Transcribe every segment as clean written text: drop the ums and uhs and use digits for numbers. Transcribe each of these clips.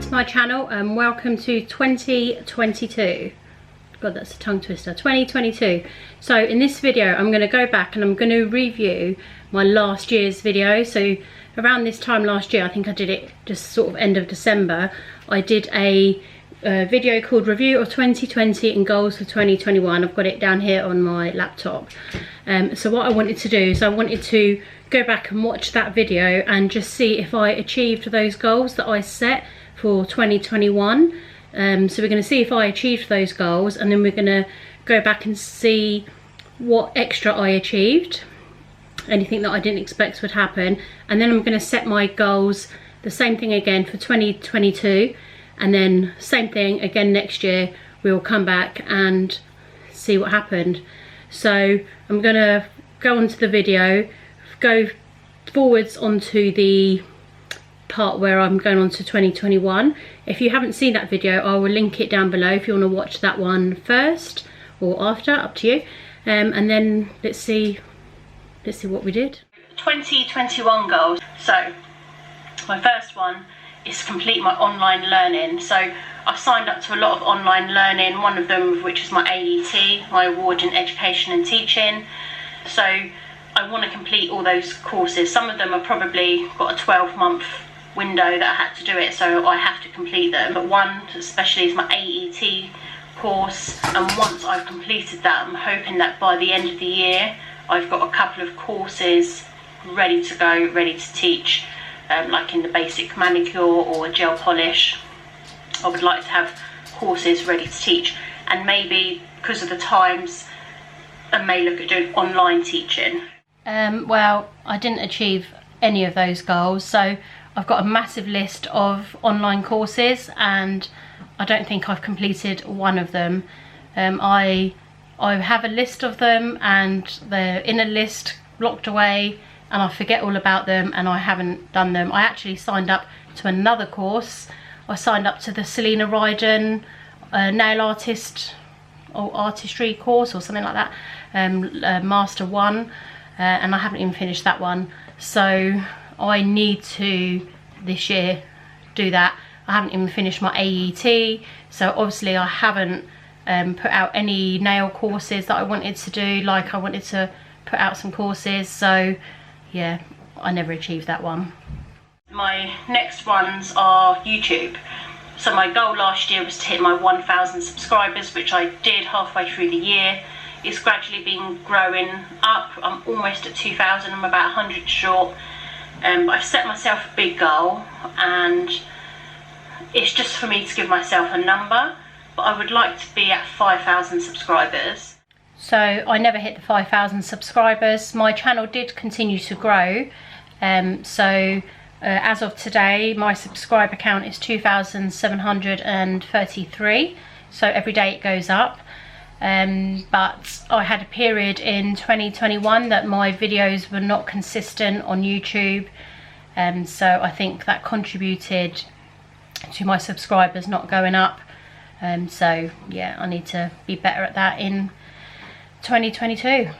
to my channel and welcome to 2022. God, that's a tongue twister. 2022. So in this video I'm going to go back and I'm going to review my last year's video. So around this time last year, I think I did it just sort of end of December, I did a video called Review of 2020 and Goals for 2021. I've got it down here on my laptop. So what I wanted to do is I wanted to go back and watch that video and just see if I achieved those goals that I set for 2021. So we're going to see if I achieved those goals, and then we're going to go back and see what extra I achieved, anything that I didn't expect would happen, and then I'm going to set my goals, the same thing again for 2022, and then same thing again next year. We'll come back and see what happened. So I'm going to go onto the video, go forwards onto the part where I'm going on to 2021. If you haven't seen that video, I will link it down below if you want to watch that one first or after, up to you. And then let's see what we did. 2021 goals. So my first one is complete my online learning. So I signed up to a lot of online learning, one of them of which is my AET, my award in education and teaching. So I want to complete all those courses. Some of them are probably got a 12-month window that I had to do it, so I have to complete them. But one especially is my AET course, and once I've completed that, I'm hoping that by the end of the year I've got a couple of courses ready to go, ready to teach, like in the basic manicure or gel polish. I would like to have courses ready to teach, and maybe because of the times I may look at doing online teaching. Well, I didn't achieve any of those goals, so I've got a massive list of online courses and I don't think I've completed one of them. I have a list of them and they're in a list locked away, and I forget all about them and I haven't done them. I actually signed up to another course. I signed up to the Selena Ryden nail artist or artistry course or something like that, Master 1, and I haven't even finished that one. So I need to this year do that. I haven't even finished my AET, so obviously I haven't put out any nail courses that I wanted to do. Like, I wanted to put out some courses, so yeah, I never achieved that one. My next ones are YouTube. So my goal last year was to hit my 1,000 subscribers, which I did halfway through the year. It's gradually been growing up. I'm almost at 2,000, I'm about 100 short. But I've set myself a big goal, and it's just for me to give myself a number, but I would like to be at 5,000 subscribers. So I never hit the 5,000 subscribers. My channel did continue to grow, as of today my subscriber count is 2,733, so every day it goes up. But I had a period in 2021 that my videos were not consistent on YouTube, so I think that contributed to my subscribers not going up. So yeah, I need to be better at that in 2022.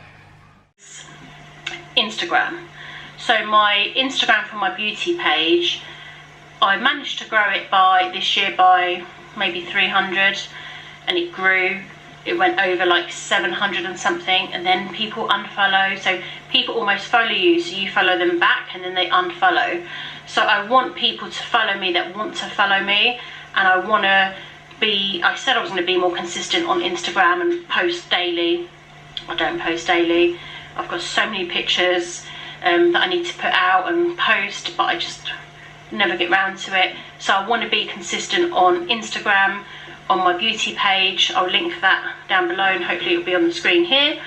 Instagram. So my Instagram for my beauty page, I managed to grow it this year by maybe 300, and it grew. It went over like 700 and something, and then people unfollow. So people almost follow you, so you follow them back, and then they unfollow. So I want people to follow me that want to follow me, and I said I was going to be more consistent on Instagram and post daily. I don't post daily. I've got so many pictures that I need to put out and post, but I just never get round to it. So I want to be consistent on Instagram, on my beauty page. I'll link that down below and hopefully it'll be on the screen here.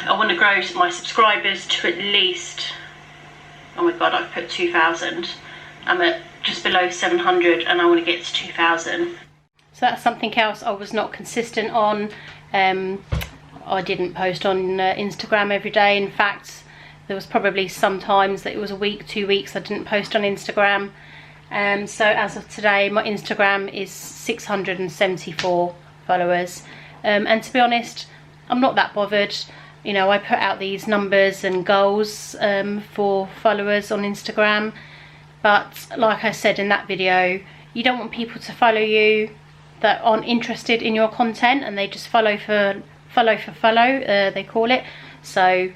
I want to grow my subscribers to at least, oh my god, I've put 2,000. I'm at just below 700 and I want to get to 2,000. So that's something else I was not consistent on. I didn't post on Instagram every day. In fact, there was probably some times that it was a week, 2 weeks I didn't post on Instagram. So as of today, my Instagram is 674 followers, and to be honest, I'm not that bothered. You know, I put out these numbers and goals for followers on Instagram, but like I said in that video, you don't want people to follow you that aren't interested in your content, and they just follow, they call it. So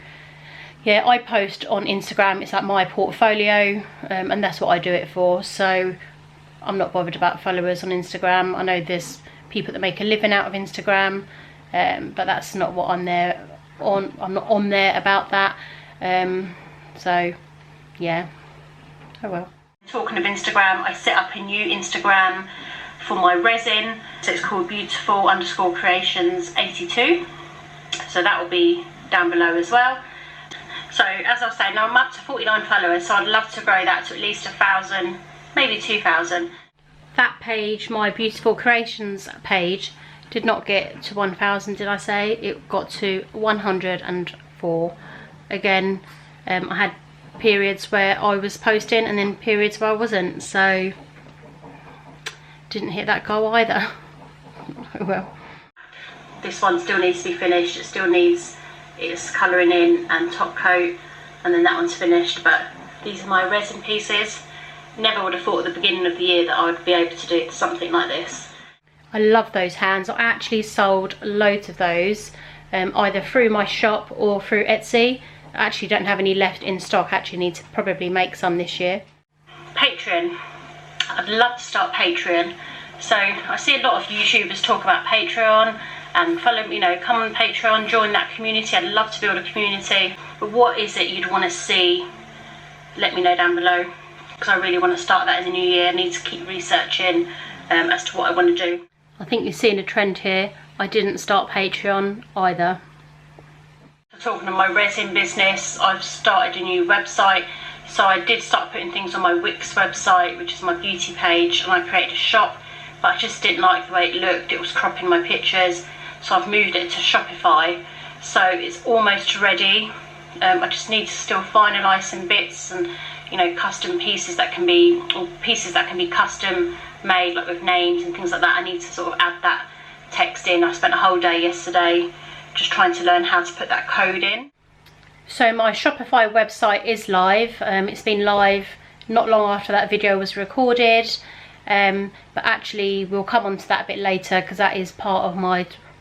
yeah, I post on Instagram. It's like my portfolio, and that's what I do it for. So I'm not bothered about followers on Instagram. I know there's people that make a living out of Instagram, but that's not what I'm there on. I'm not on there about that. So yeah, oh well. Talking of Instagram, I set up a new Instagram for my resin. So it's called beautiful_creations82. So that will be down below as well. So as I was saying, now I'm up to 49 followers, so I'd love to grow that to at least 1,000, maybe 2,000. That page, my Beautiful Creations page, did not get to 1,000, did I say? It got to 104. Again, I had periods where I was posting and then periods where I wasn't, so didn't hit that goal either. Oh well. This one still needs to be finished. It still needs its colouring in and top coat, and then that one's finished. But these are my resin pieces. Never would have thought at the beginning of the year that I would be able to do something like this. I love those hands. I actually sold loads of those, either through my shop or through Etsy. I actually don't have any left in stock. I actually need to probably make some this year. Patreon. I'd love to start Patreon. So I see a lot of YouTubers talk about Patreon and follow, you know, come on Patreon, join that community. I'd love to build a community. But what is it you'd want to see? Let me know down below, because I really want to start that in the new year. I need to keep researching as to what I want to do. I think you're seeing a trend here. I didn't start Patreon either. Talking of my resin business, I've started a new website. So I did start putting things on my Wix website, which is my beauty page, and I created a shop, but I just didn't like the way it looked. It was cropping my pictures, so I've moved it to Shopify. So it's almost ready. I just need to still finalise some bits and, you know, custom pieces that can be, or pieces that can be custom made, like with names and things like that. I need to sort of add that text in. I spent a whole day yesterday just trying to learn how to put that code in. So my Shopify website is live. It's been live not long after that video was recorded, but actually we'll come on to that a bit later, because that is part of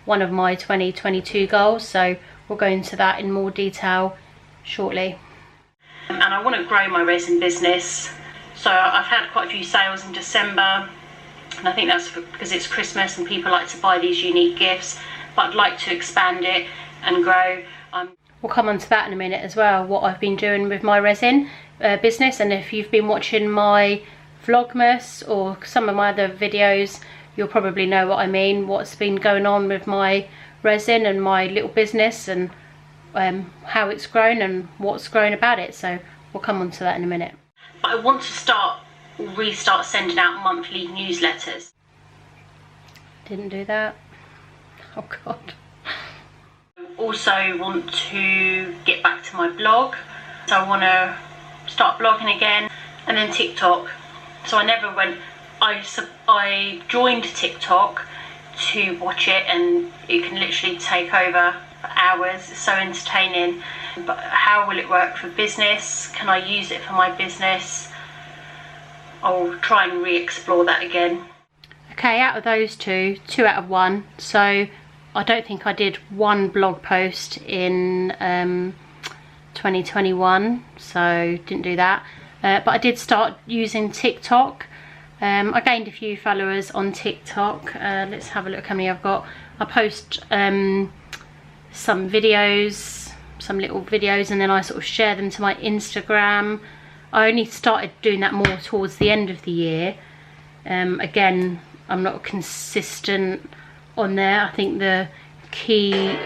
one of my 2022 goals. So we'll go into that in more detail shortly. And I want to grow my resin business. So I've had quite a few sales in December, and I think that's because it's Christmas and people like to buy these unique gifts, but I'd like to expand it and grow. We'll come on to that in a minute as well, what I've been doing with my resin business. And if you've been watching my Vlogmas or some of my other videos, you'll probably know what I mean, what's been going on with my resin and my little business, and how it's grown and what's grown about it. So we'll come on to that in a minute. I want to restart sending out monthly newsletters. Didn't do that. Oh God. Also want to get back to my blog, so I want to start blogging again, and then TikTok. So I never went, I joined TikTok to watch it, and it can literally take over for hours. It's so entertaining. But how will it work for business? Can I use it for my business? I'll try and re-explore that again. Okay, out of those two out of one. So I don't think I did one blog post in 2021, so didn't do that. But I did start using TikTok. I gained a few followers on TikTok. Let's have a look how many I've got. I post some videos, some little videos, and then I sort of share them to my Instagram. I only started doing that more towards the end of the year. Again, I'm not consistent on there. I think the key,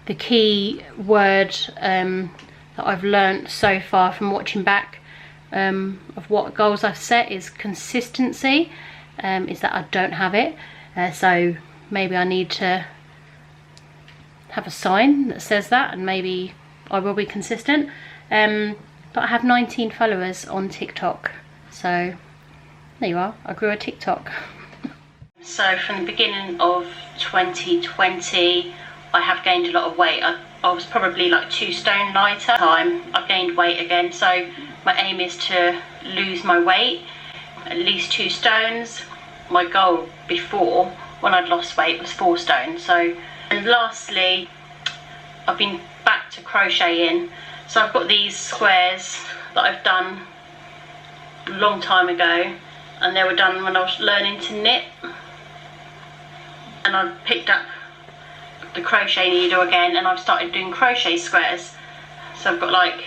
the key word that I've learnt so far from watching back of what goals I've set is consistency. Is that I don't have it, so maybe I need to have a sign that says that, and maybe I will be consistent. But I have 19 followers on TikTok, so there you are, I grew a TikTok. So from the beginning of 2020, I have gained a lot of weight. I I was probably like 2 stone lighter. I've gained weight again, so my aim is to lose my weight, at least 2 stones. My goal before, when I'd lost weight, was 4 stone. So, and lastly, I've been back to crocheting. So I've got these squares that I've done a long time ago, and they were done when I was learning to knit. And I've picked up the crochet needle again, and I've started doing crochet squares. So I've got like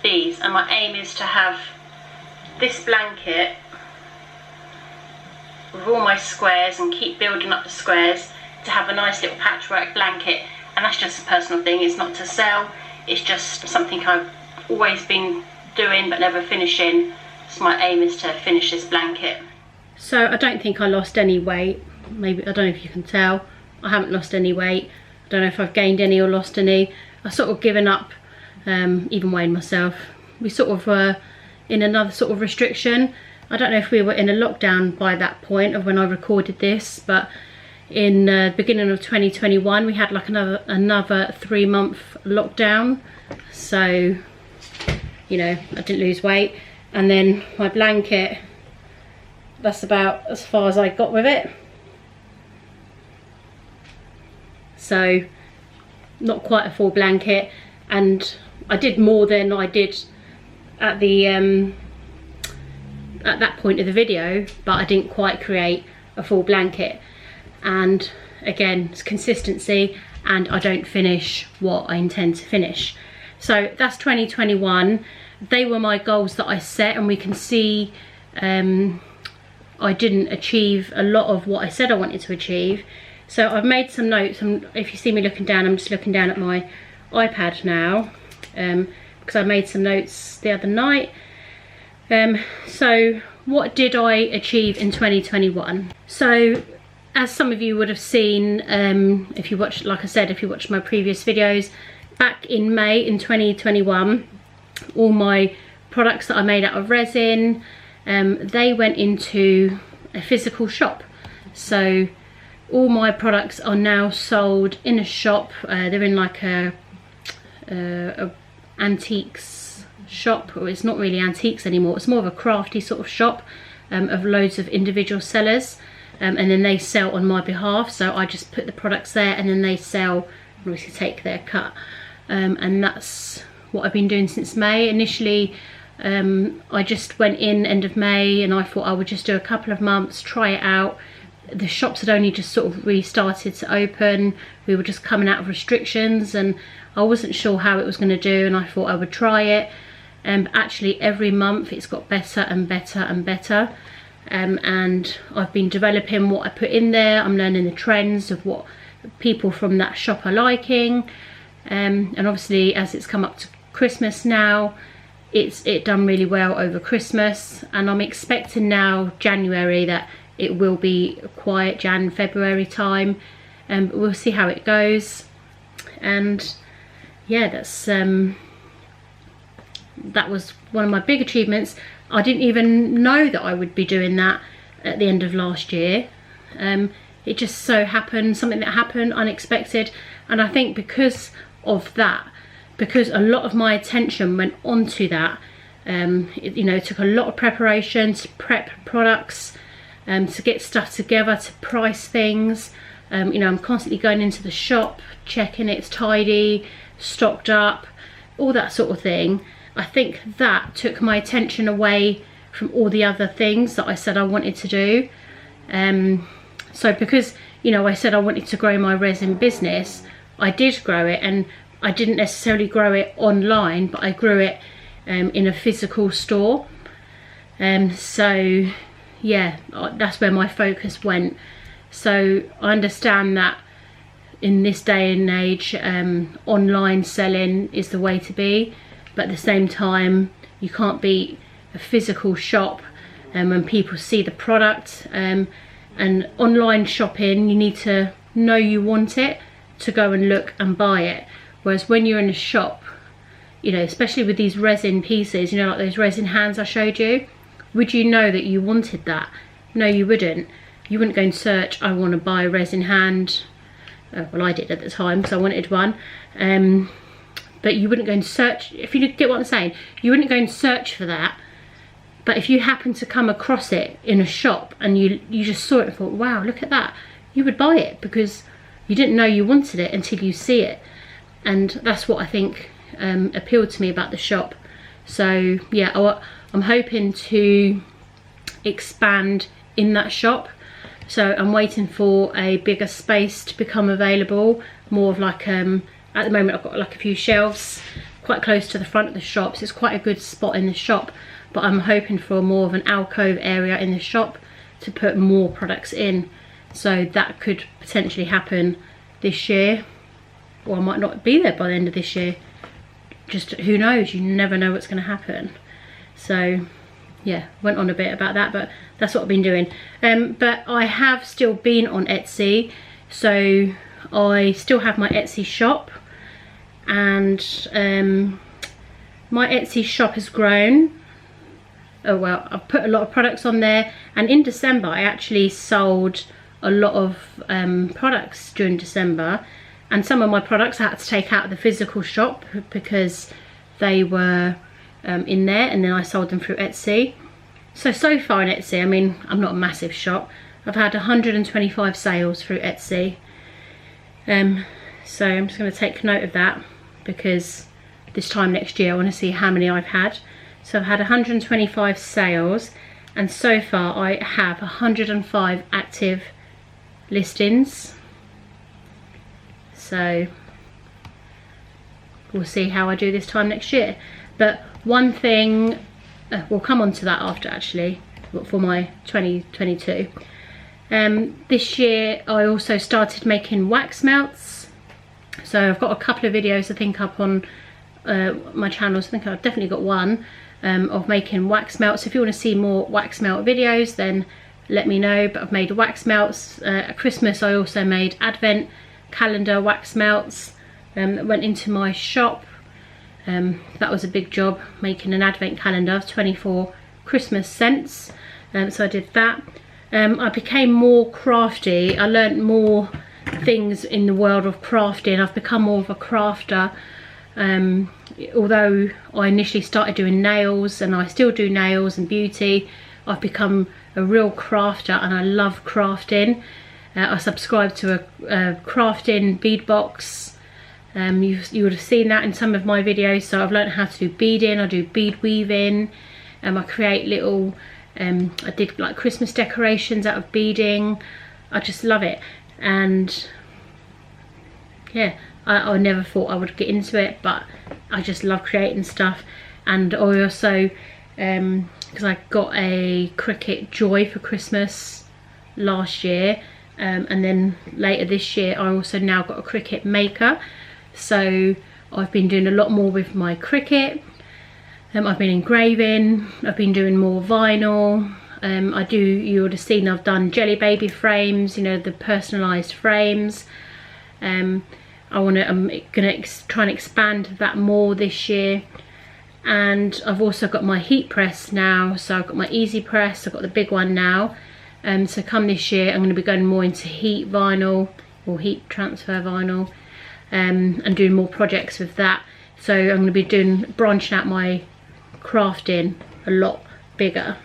these, and my aim is to have this blanket with all my squares and keep building up the squares to have a nice little patchwork blanket. And that's just a personal thing, it's not to sell, it's just something I've always been doing but never finishing. So my aim is to finish this blanket. So I don't think I lost any weight. Maybe, I don't know if you can tell, I haven't lost any weight. I don't know if I've gained any or lost any. I've sort of given up even weighing myself. We sort of were in another sort of restriction. I don't know if we were in a lockdown by that point of when I recorded this, but in the beginning of 2021 we had like another 3-month lockdown. So, you know, I didn't lose weight. And then my blanket, that's about as far as I got with it. So not quite a full blanket, and I did more than I did at the at that point of the video, but I didn't quite create a full blanket. And again, it's consistency, and I don't finish what I intend to finish. So that's 2021. They were my goals that I set, and we can see I didn't achieve a lot of what I said I wanted to achieve. So I've made some notes, and if you see me looking down, I'm just looking down at my iPad now, because I made some notes the other night. So what did I achieve in 2021? So as some of you would have seen, if you watched, like I said, if you watched my previous videos, back in May in 2021, all my products that I made out of resin, they went into a physical shop. So all my products are now sold in a shop. They're in like a antiques shop, or it's not really antiques anymore, it's more of a crafty sort of shop of loads of individual sellers, and then they sell on my behalf. So I just put the products there, and then they sell, obviously take their cut, and that's what I've been doing since May. Initially I just went in end of May, and I thought I would just do a couple of months, try it out. The shops had only just sort of restarted to open. We were just coming out of restrictions, and I wasn't sure how it was going to do, and I thought I would try it. Actually every month it's got better and better and better, and I've been developing what I put in there. I'm learning the trends of what people from that shop are liking, and obviously as it's come up to Christmas now, it done really well over Christmas, and I'm expecting now January that it will be a quiet February time, but we'll see how it goes. And yeah, that was one of my big achievements. I didn't even know that I would be doing that at the end of last year. It just so happened, something that happened unexpected, and I think because of that, because a lot of my attention went onto that, you know, it took a lot of preparation to prep products, to get stuff together, to price things. You know, I'm constantly going into the shop, checking it's tidy, stocked up, all that sort of thing. I think that took my attention away from all the other things that I said I wanted to do. So because, you know, I said I wanted to grow my resin business, I did grow it, and I didn't necessarily grow it online, but I grew it in a physical store. So yeah, that's where my focus went. So I understand that in this day and age, online selling is the way to be, but at the same time you can't beat a physical shop, when people see the product, and online shopping, you need to know you want it to go and look and buy it. Whereas when you're in a shop, you know, especially with these resin pieces, you know, like those resin hands I showed you, would you know that you wanted that? No, you wouldn't. You wouldn't go and search, I want to buy a resin hand. well, I did at the time, so I wanted one. But you wouldn't go and search, if you get what I'm saying, you wouldn't go and search for that. But if you happen to come across it in a shop and you just saw it and thought, wow, look at that, you would buy it because you didn't know you wanted it until you see it. And that's what I think appealed to me about the shop. So yeah, I'm hoping to expand in that shop. So I'm waiting for a bigger space to become available, more of like, at the moment I've got like a few shelves quite close to the front of the shop, so it's quite a good spot in the shop. But I'm hoping for more of an alcove area in the shop to put more products in. So that could potentially happen this year, or I might not be there by the end of this year. Just who knows, you never know what's going to happen. So yeah, went on a bit about that, but that's what I've been doing. But I have still been on Etsy, so I still have my Etsy shop, and my Etsy shop has grown. Oh well, I've put a lot of products on there, and in December I actually sold a lot of products during December, and some of my products I had to take out of the physical shop because they were in there, and then I sold them through Etsy. So far on Etsy, I mean, I'm not a massive shop, I've had 125 sales through Etsy. So I'm just going to take note of that, because this time next year I want to see how many I've had. So I've had 125 sales, and so far I have 105 active listings. So we'll see how I do this time next year. But one thing, we'll come on to that after actually, for my 2022. This year I also started making wax melts. So I've got a couple of videos I think up on my channels. I think I've definitely got one of making wax melts. If you want to see more wax melt videos, then let me know. But I've made wax melts. At Christmas I also made advent calendar wax melts that went into my shop. That was a big job, making an advent calendar of 24 Christmas scents. So I did that. I became more crafty. I learned more things in the world of crafting. I've become more of a crafter. Although I initially started doing nails, and I still do nails and beauty, I've become a real crafter, and I love crafting. I subscribe to a crafting bead box. You would have seen that in some of my videos. So I've learned how to do beading, I do bead weaving, I create little, I did like Christmas decorations out of beading. I just love it, and yeah, I never thought I would get into it, but I just love creating stuff. And I also, because I got a Cricut Joy for Christmas last year, and then later this year I also now got a Cricut Maker. So I've been doing a lot more with my Cricut. I've been engraving, I've been doing more vinyl. You would have seen I've done jelly baby frames, you know, the personalised frames. I'm gonna try and expand that more this year. And I've also got my heat press now, so I've got my easy press, I've got the big one now. So come this year I'm going to be going more into heat vinyl, or heat transfer vinyl, and doing more projects with that. So I'm going to be branching out my crafting a lot bigger.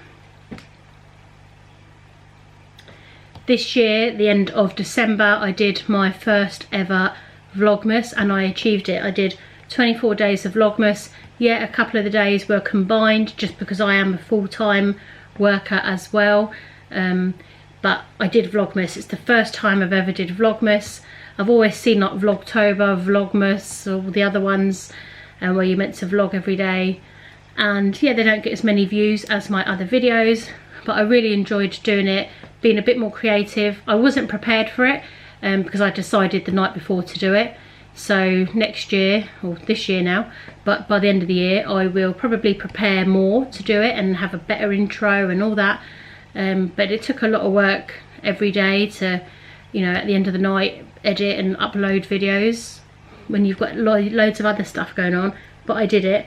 This year, the end of December, I did my first ever Vlogmas, and I achieved it. I did 24 days of Vlogmas. Yeah, a couple of the days were combined just because I am a full-time worker as well. But I did Vlogmas. It's the first time I've ever did Vlogmas. I've always seen like Vlogtober, Vlogmas, or the other ones where you're meant to vlog every day. And yeah, they don't get as many views as my other videos, but I really enjoyed doing it, being a bit more creative. I wasn't prepared for it because I decided the night before to do it. So next year, or this year now, but by the end of the year I will probably prepare more to do it and have a better intro and all that. But it took a lot of work every day to, you know, at the end of the night edit and upload videos when you've got loads of other stuff going on. But I did it.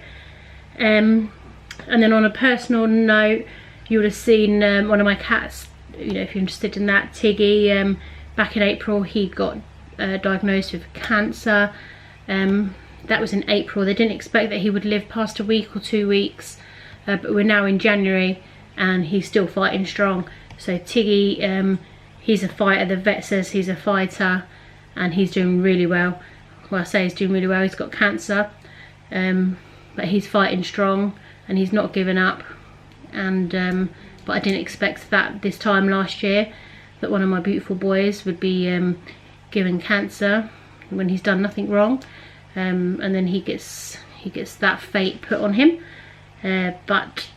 And then on a personal note, you would have seen one of my cats, you know, if you're interested in that, Tiggy, back in April he got diagnosed with cancer. That was in April. They didn't expect that he would live past a week or 2 weeks, but we're now in January and he's still fighting strong. So Tiggy, he's a fighter. The vet says he's a fighter and he's doing really well. Well, I say he's doing really well. He's got cancer, but he's fighting strong and he's not giving up. And but I didn't expect that this time last year, that one of my beautiful boys would be given cancer when he's done nothing wrong. And then he gets that fate put on him, but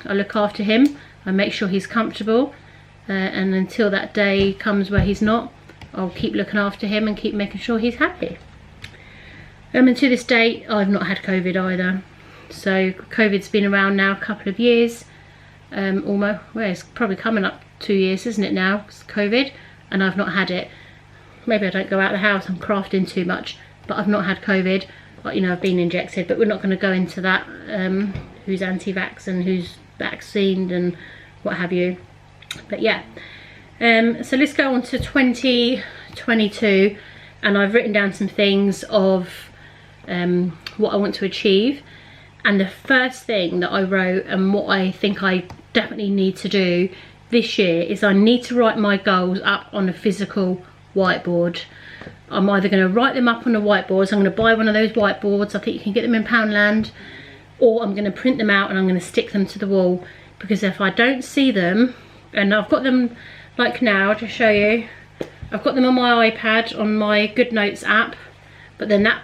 I look after him. I make sure he's comfortable, and until that day comes where he's not, I'll keep looking after him and keep making sure he's happy. And to this date, I've not had COVID either. So COVID's been around now a couple of years, almost. Well, it's probably coming up 2 years, isn't it now? It's COVID, and I've not had it. Maybe I don't go out of the house. I'm crafting too much. But I've not had COVID. But, you know, I've been injected, but we're not going to go into that, who's anti-vax and who's vaccinated and what have you. But yeah, so let's go on to 2022, and I've written down some things of what I want to achieve. And the first thing that I wrote, and what I think I definitely need to do this year, is I need to write my goals up on a physical whiteboard. I'm either going to write them up on a whiteboard, so I'm going to buy one of those whiteboards. I think you can get them in Poundland, or I'm going to print them out and I'm going to stick them to the wall, because if I don't see them, and I've got them like now, I'll just show you, I've got them on my iPad on my Good Notes app, but then that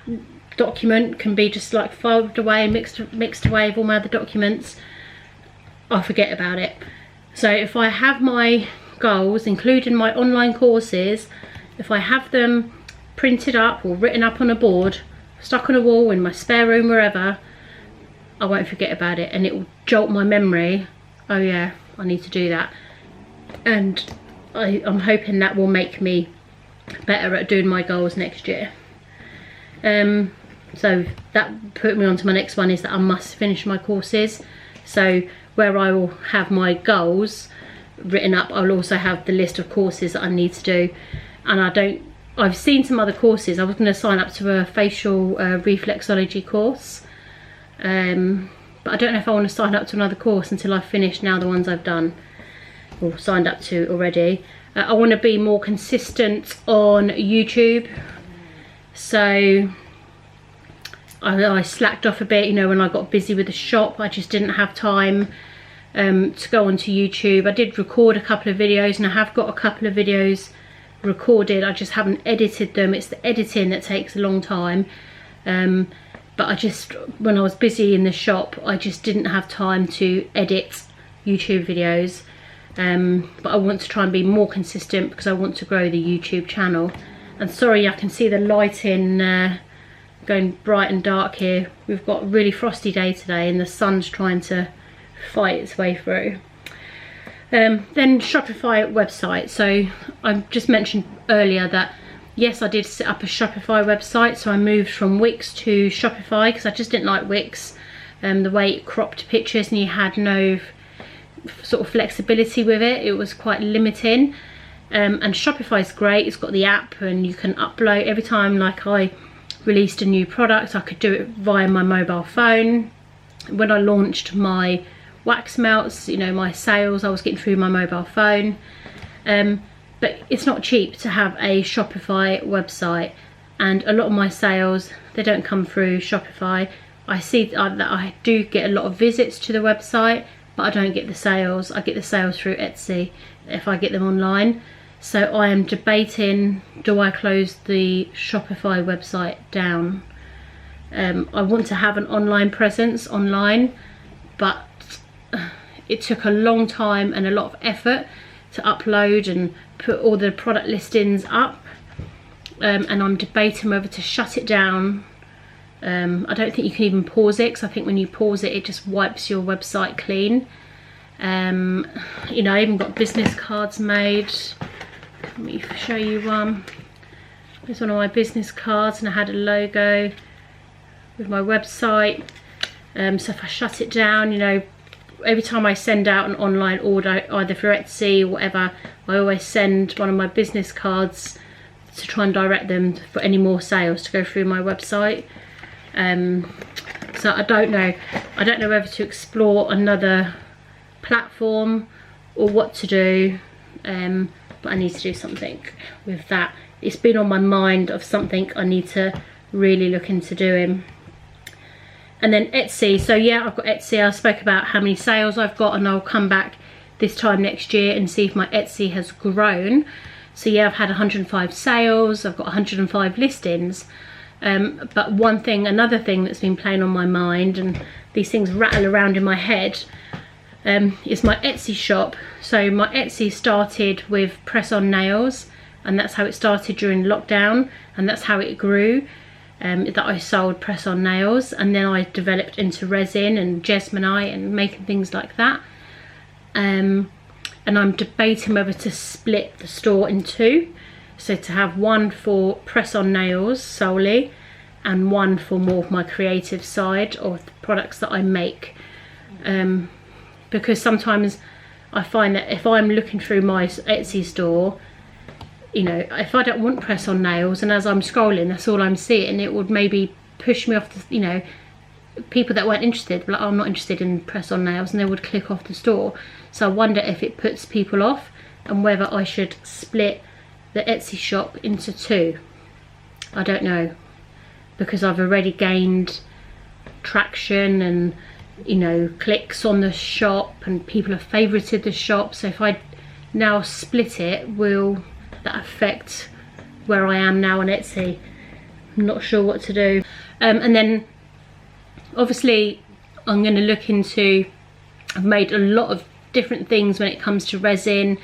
document can be just like filed away, mixed away with all my other documents. I forget about it. So if I have my goals, including my online courses, if I have them printed up or written up on a board, stuck on a wall in my spare room, wherever, I won't forget about it, and it will jolt my memory. Oh yeah, I need to do that. And I'm hoping that will make me better at doing my goals next year. So that put me on to my next one, is that I must finish my courses. So where I will have my goals written up, I'll also have the list of courses that I need to do. And I've seen some other courses. I was going to sign up to a facial reflexology course, but I don't know if I want to sign up to another course until I've finished now the ones I've done or signed up to already. I want to be more consistent on YouTube. So I slacked off a bit, you know, when I got busy with the shop. I just didn't have time to go onto YouTube. I did record a couple of videos, and I have got a couple of videos recorded. I just haven't edited them. It's the editing that takes a long time. But I just, when I was busy in the shop, I just didn't have time to edit YouTube videos. But I want to try and be more consistent, because I want to grow the YouTube channel. And sorry, I can see the lighting going bright and dark here. We've got a really frosty day today, and the sun's trying to fight its way through. Then Shopify website. So I just mentioned earlier that yes, I did set up a Shopify website. So I moved from Wix to Shopify, because I just didn't like Wix, the way it cropped pictures and you had no sort of flexibility with it. It was quite limiting. And Shopify is great. It's got the app, and you can upload every time. Like I released a new product, I could do it via my mobile phone. When I launched my wax melts, you know, my sales, I was getting through my mobile phone. But it's not cheap to have a Shopify website, and a lot of my sales, they don't come through Shopify. I see that I do get a lot of visits to the website, but I don't get the sales. I get the sales through Etsy if I get them online. So I am debating, do I close the Shopify website down? I want to have an online presence online, but it took a long time and a lot of effort to upload and put all the product listings up, and I'm debating whether to shut it down. I don't think you can even pause it, because I think when you pause it, it just wipes your website clean. You know, I even got business cards made. Let me show you one. There's one of my business cards, and I had a logo with my website. So if I shut it down, you know, every time I send out an online order, either for Etsy or whatever, I always send one of my business cards to try and direct them for any more sales to go through my website. So I don't know whether to explore another platform or what to do, but I need to do something with that. It's been on my mind of something I need to really look into doing. And then Etsy, so yeah, I've got Etsy. I spoke about how many sales I've got, and I'll come back this time next year and see if my Etsy has grown. So yeah, I've had 105 sales, I've got 105 listings. But another thing that's been playing on my mind, and these things rattle around in my head, is my Etsy shop. So my Etsy started with press-on nails, and that's how it started during lockdown, and that's how it grew, that I sold press-on nails, and then I developed into resin and jesmonite and making things like that. And I'm debating whether to split the store in two, so to have one for press-on nails solely and one for more of my creative side or the products that I make, because sometimes I find that if I'm looking through my Etsy store, you know, if I don't want press-on nails, and as I'm scrolling that's all I'm seeing, it would maybe push me off the, you know, people that weren't interested, like, oh, I'm not interested in press-on nails, and they would click off the store. So I wonder if it puts people off, and whether I should split the Etsy shop into two. I don't know, because I've already gained traction and, you know, clicks on the shop, and people have favorited the shop. So if I now split it, will that affect where I am now on Etsy? I'm not sure what to do. And then obviously I'm going to look into, I've made a lot of different things when it comes to resin,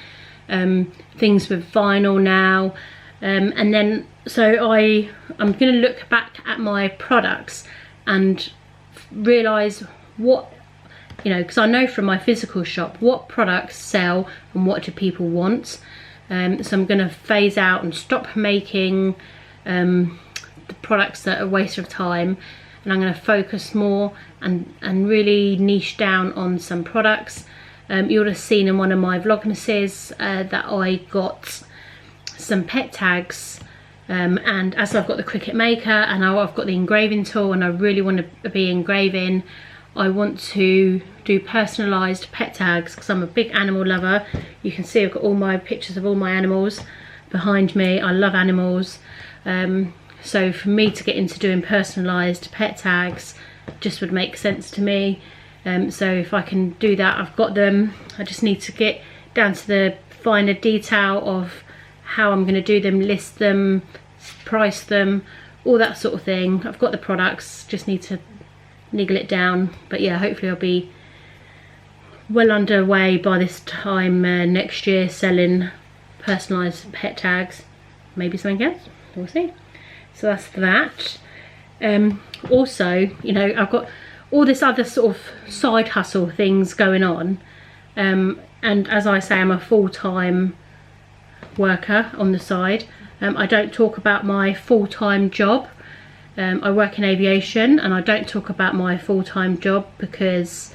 things with vinyl now, and then so I'm going to look back at my products and realise what, you know, because I know from my physical shop what products sell and what do people want. So I'm going to phase out and stop making the products that are a waste of time, and I'm going to focus more and really niche down on some products. You would have seen in one of my vlogmases that I got some pet tags, and as I've got the Cricut Maker and I've got the engraving tool and I really want to be engraving, I want to do personalised pet tags because I'm a big animal lover. You can see I've got all my pictures of all my animals behind me. I love animals, so for me to get into doing personalised pet tags just would make sense to me. So if I can do that, I've got them. I just need to get down to the finer detail of how I'm going to do them, list them, price them, all that sort of thing. I've got the products, just need to niggle it down. But yeah, hopefully I'll be well underway by this time next year, selling personalised pet tags, maybe something else, we'll see. So that's that. Also, you know, I've got all this other sort of side hustle things going on, and as I say, I'm a full-time worker on the side. I don't talk about my full-time job. I work in aviation, and I don't talk about my full-time job because,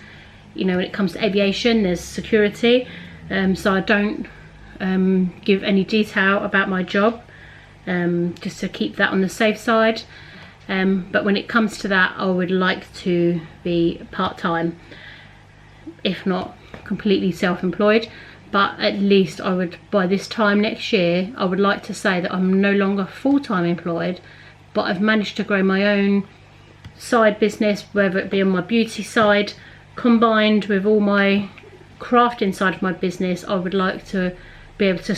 you know, when it comes to aviation there's security, so I don't give any detail about my job, just to keep that on the safe side. But when it comes to that, I would like to be part-time, if not completely self-employed. But at least I would, by this time next year, I would like to say that I'm no longer full-time employed, but I've managed to grow my own side business, whether it be on my beauty side, combined with all my crafting side of my business. I would like to be able to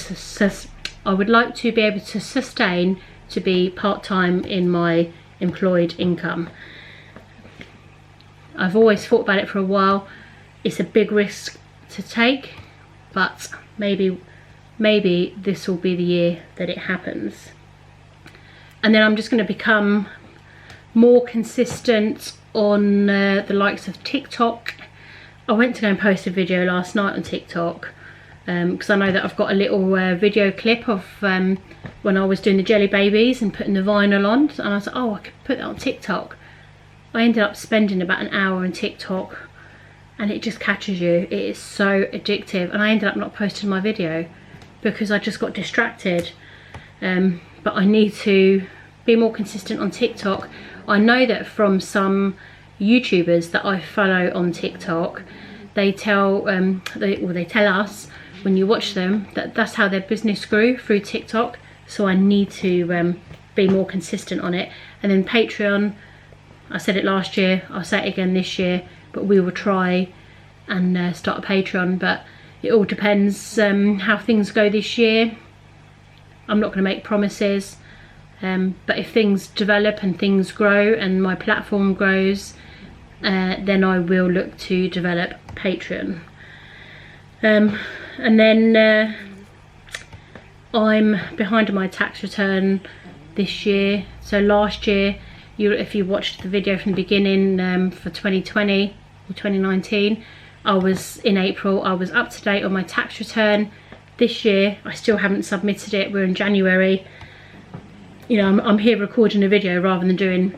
sustain to be part-time in my employed income. I've always thought about it for a while. It's a big risk to take, but maybe this will be the year that it happens. And then I'm just going to become more consistent on the likes of TikTok. I went to go and post a video last night on TikTok because I know that I've got a little video clip of when I was doing the jelly babies and putting the vinyl on, and I was like, oh, I could put that on TikTok. I ended up spending about an hour on TikTok, and it just catches you. It is so addictive, and I ended up not posting my video because I just got distracted. but I need to be more consistent on TikTok. I know that from some YouTubers that I follow on TikTok, they tell they tell us when you watch them that that's how their business grew, through TikTok. So I need to be more consistent on it. And then Patreon, I said it last year, I'll say it again this year, but we will try and start a Patreon, but it all depends how things go this year. I'm not going to make promises, but if things develop and things grow and my platform grows, then I will look to develop Patreon. And then I'm behind on my tax return this year. So last year, if you watched the video from the beginning for 2020 or 2019, I was in April, I was up to date on my tax return. This year I still haven't submitted it. We're in January. You know, I'm here recording a video rather than doing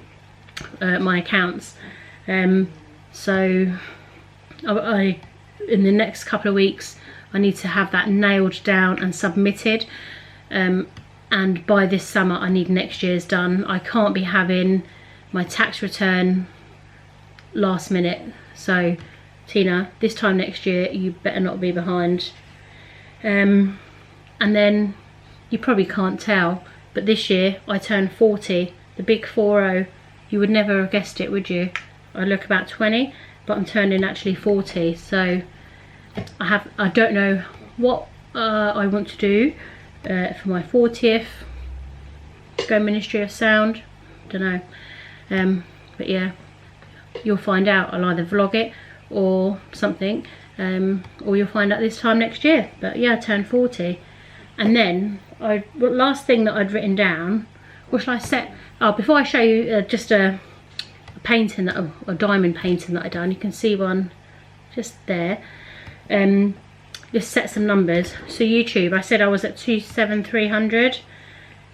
my accounts. So I in the next couple of weeks I need to have that nailed down and submitted, and by this summer I need next year's done. I can't be having my tax return last minute. So Tina, this time next year you better not be behind. And then you probably can't tell, but this year I turned 40, the big 40. You would never have guessed it, would you? I look about 20, but I'm turning actually 40. So I don't know what I want to do for my 40th. Go Ministry of Sound, don't know. But yeah, you'll find out. I'll either vlog it or something, or you'll find out this time next year. But yeah, I turned 40. And then last thing that I'd written down, what shall I set? Oh, before I show you just a painting, a diamond painting that I done, you can see one just there. Just set some numbers. So YouTube, I said I was at 2,7300.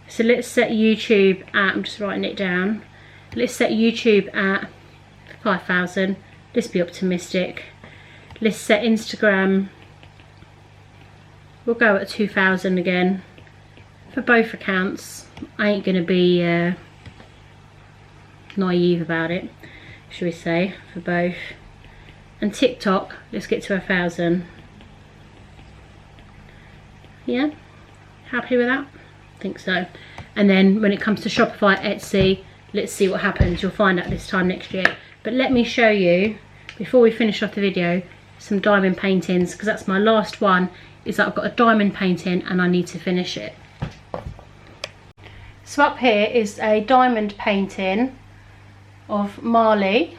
So let's set YouTube at, I'm just writing it down, let's set YouTube at 5,000. Let's be optimistic. Let's set Instagram, we'll go at 2,000 again for both accounts. I ain't gonna be naive about it, should we say, for both. And TikTok, let's get to 1,000. Yeah, happy with that? I think so. And then when it comes to Shopify, Etsy, let's see what happens. You'll find out this time next year. But let me show you, before we finish off the video, some diamond paintings, because that's my last one, is that I've got a diamond painting and I need to finish it. So up here is a diamond painting of Marley.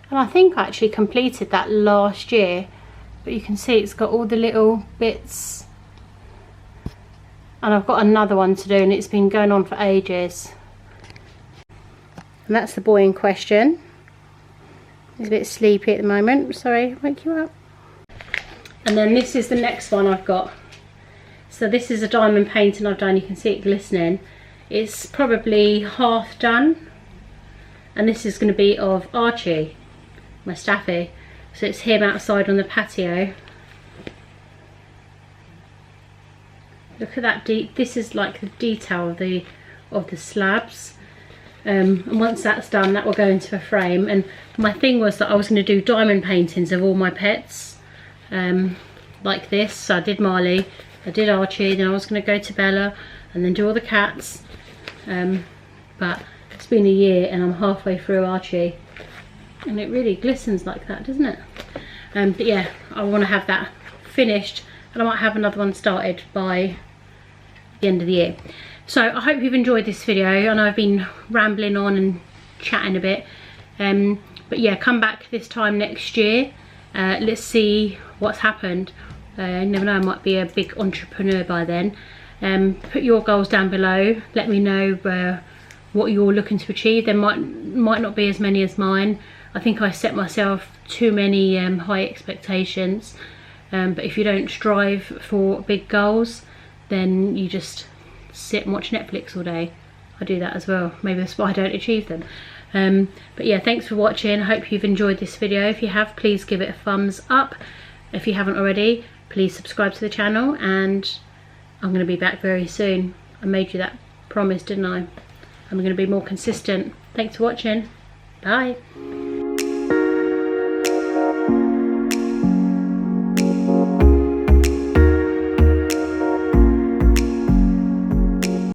And I think I actually completed that last year, but you can see it's got all the little bits. And I've got another one to do, and it's been going on for ages. And that's the boy in question. He's a bit sleepy at the moment. Sorry, wake you up. And then this is the next one I've got. So this is a diamond painting I've done. You can see it glistening. It's probably half done. And this is going to be of Archie, my staffy. So it's him outside on the patio. Look at that deep. This is like the detail of the slabs. And once that's done, that will go into a frame. And my thing was that I was going to do diamond paintings of all my pets, like this. So I did Marley, I did Archie, then I was going to go to Bella and then do all the cats. But it's been a year and I'm halfway through Archie, and it really glistens like that, doesn't it? But yeah, I want to have that finished, and I might have another one started by the end of the year. So I hope you've enjoyed this video. I know I've been rambling on and chatting a bit, but yeah, come back this time next year. Let's see what's happened. You never know, I might be a big entrepreneur by then. Put your goals down below. Let me know what you're looking to achieve. There might not be as many as mine. I think I set myself too many high expectations, but if you don't strive for big goals, then you just sit and watch Netflix all day. I do that as well. Maybe that's why I don't achieve them. But yeah, thanks for watching. I hope you've enjoyed this video. If you have, please give it a thumbs up. If you haven't already, please subscribe to the channel, and I'm going to be back very soon. I made you that promise, didn't I? I'm going to be more consistent. Thanks for watching. Bye.